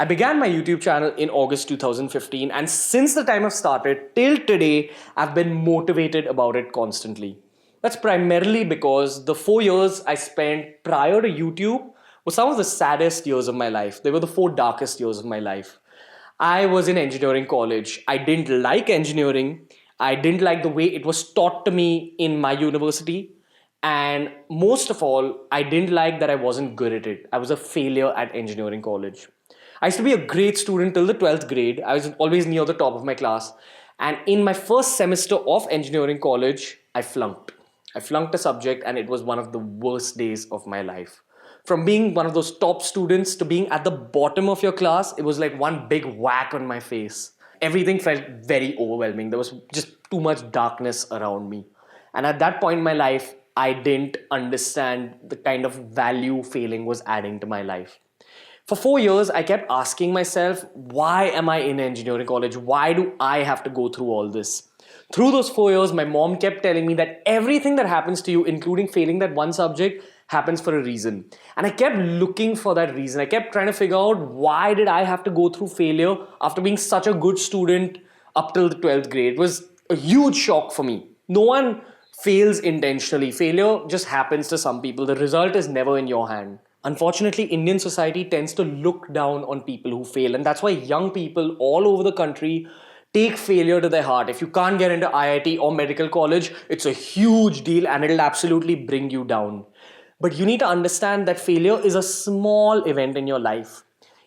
I began my YouTube channel in August 2015, and since the time I've started till today, I've been motivated about it constantly. That's primarily because the 4 years I spent prior to YouTube were some of the saddest years of my life. They were the four darkest years of my life. I was in engineering college. I didn't like engineering. I didn't like the way it was taught to me in my university. And most of all, I didn't like that I wasn't good at it. I was a failure at engineering college. I used to be a great student till the 12th grade. I was always near the top of my class. And in my first semester of engineering college, I flunked. I flunked a subject, and it was one of the worst days of my life. From being one of those top students to being at the bottom of your class, it was like one big whack on my face. Everything felt very overwhelming. There was just too much darkness around me. And at that point in my life, I didn't understand the kind of value failing was adding to my life. For 4 years, I kept asking myself, why am I in engineering college? Why do I have to go through all this? Through those 4 years, my mom kept telling me that everything that happens to you, including failing that one subject, happens for a reason. And I kept looking for that reason. I kept trying to figure out, why did I have to go through failure after being such a good student up till the 12th grade? It was a huge shock for me. No one fails intentionally. Failure just happens to some people. The result is never in your hand. Unfortunately, Indian society tends to look down on people who fail, and that's why young people all over the country take failure to their heart. If you can't get into IIT or medical college, it's a huge deal and it'll absolutely bring you down. But you need to understand that failure is a small event in your life.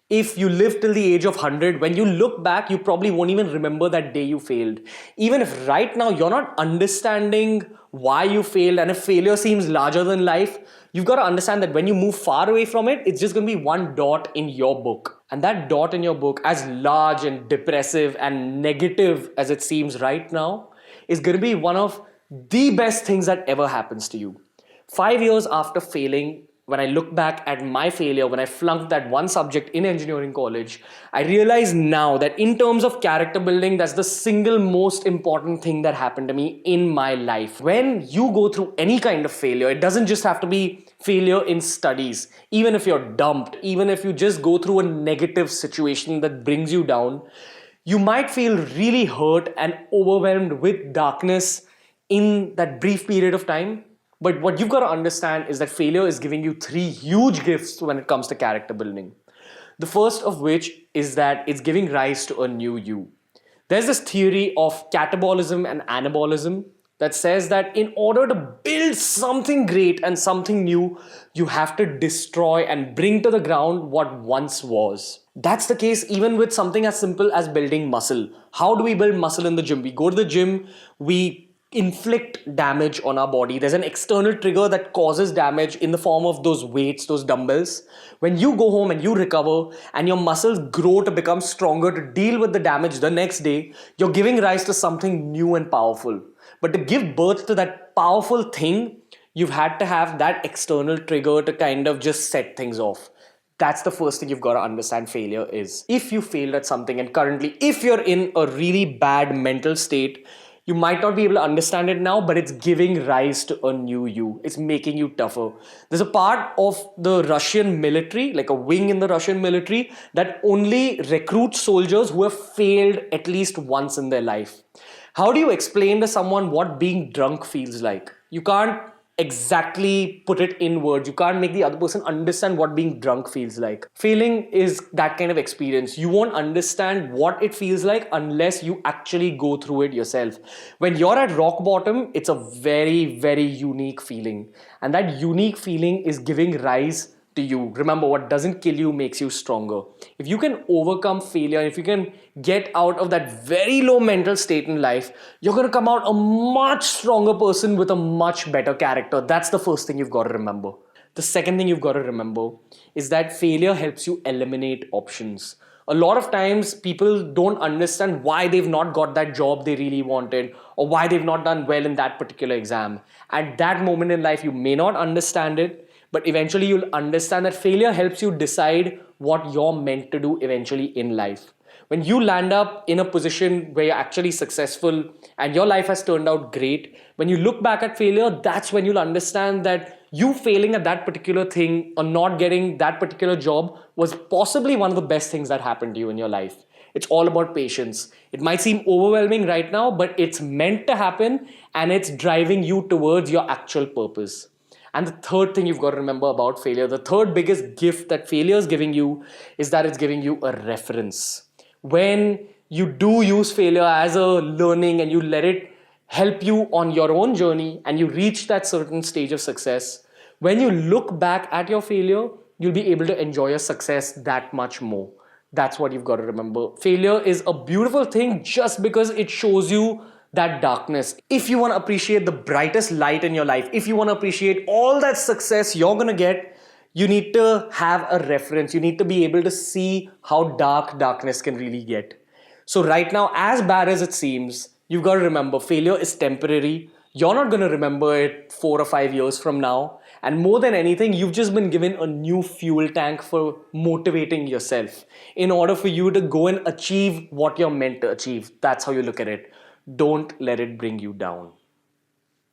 If you live till the age of 100, when you look back, you probably won't even remember that day you failed. Even if right now you're not understanding why you failed, and if failure seems larger than life, you've got to understand that when you move far away from it, it's just going to be one dot in your book. And that dot in your book, as large and depressive and negative as it seems right now, is going to be one of the best things that ever happens to you. 5 years after failing, when I look back at my failure, when I flunked that one subject in engineering college, I realize now that in terms of character building, that's the single most important thing that happened to me in my life. When you go through any kind of failure, it doesn't just have to be failure in studies. Even if you're dumped, even if you just go through a negative situation that brings you down, you might feel really hurt and overwhelmed with darkness in that brief period of time. But what you've got to understand is that failure is giving you three huge gifts when it comes to character building. The first of which is that it's giving rise to a new you. There's this theory of catabolism and anabolism that says that in order to build something great and something new, you have to destroy and bring to the ground what once was. That's the case even with something as simple as building muscle. How do we build muscle in the gym? We go to the gym, we inflict damage on our body. There's an external trigger that causes damage in the form of those weights, those dumbbells. When you go home and you recover and your muscles grow to become stronger to deal with the damage the next day, you're giving rise to something new and powerful. But to give birth to that powerful thing, you've had to have that external trigger to kind of just set things off. That's the first thing you've got to understand failure is. If you failed at something, and currently if you're in a really bad mental state, you might not be able to understand it now, but it's giving rise to a new you. It's making you tougher. There's a part of the Russian military, like a wing in the Russian military, that only recruits soldiers who have failed at least once in their life. How do you explain to someone what being drunk feels like? You can't exactly put it in words. You can't make the other person understand what being drunk feels like. Failing is that kind of experience. You won't understand what it feels like unless you actually go through it yourself. When you're at rock bottom, it's a very, very unique feeling. And that unique feeling is giving rise to you. Remember, what doesn't kill you makes you stronger. If you can overcome failure, if you can get out of that very low mental state in life, you're going to come out a much stronger person with a much better character. That's the first thing you've got to remember. The second thing you've got to remember is that failure helps you eliminate options. A lot of times people don't understand why they've not got that job they really wanted or why they've not done well in that particular exam. At that moment in life, you may not understand it, but eventually you'll understand that failure helps you decide what you're meant to do eventually in life. When you land up in a position where you're actually successful and your life has turned out great, when you look back at failure, that's when you'll understand that You failing at that particular thing or not getting that particular job was possibly one of the best things that happened to you in your life. It's all about patience. It might seem overwhelming right now, but it's meant to happen and it's driving you towards your actual purpose. And the third thing you've got to remember about failure, the third biggest gift that failure is giving you, is that it's giving you a reference. When you do use failure as a learning and you let it help you on your own journey and you reach that certain stage of success, when you look back at your failure, you'll be able to enjoy your success that much more. That's what you've got to remember. Failure is a beautiful thing just because it shows you that darkness. If you want to appreciate the brightest light in your life, if you want to appreciate all that success you're going to get, you need to have a reference. You need to be able to see how dark darkness can really get. So right now, as bad as it seems, you've got to remember failure is temporary. You're not going to remember it 4 or 5 years from now. And more than anything, you've just been given a new fuel tank for motivating yourself in order for you to go and achieve what you're meant to achieve. That's how you look at it. Don't let it bring you down.